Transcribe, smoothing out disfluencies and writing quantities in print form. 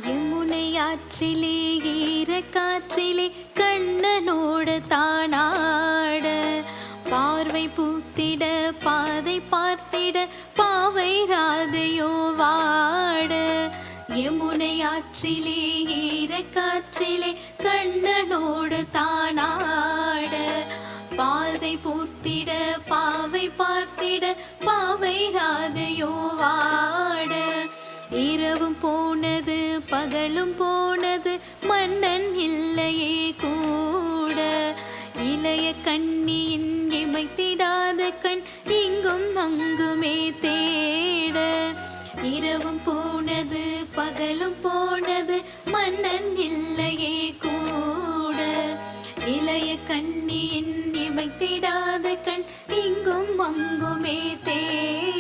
யமுனை ஆற்றிலே ஈரக்காற்றிலே கண்ணனோடு தானாட பார்வை பூத்திட பாதை பார்த்திட பாவை ராதையோ வாட. யமுனை ஆற்றிலே ஈரக்காற்றிலே கண்ணனோடு தானாட பாதை பூத்திட பாவை பார்த்திட பாவை ராதையோ வாட. இரவும் போனது பகலும் போனது மன்னன் இல்லையே கூட. இளைய கண்ணியின் இமைத்திடாத கண் இங்கும் அங்குமே தேட. இரவும் போனது பகலும் போனது மன்னன் இல்லையே கூட. இளைய கண்ணியின் இமைத்திடாத கண் இங்கும் அங்குமே தேட.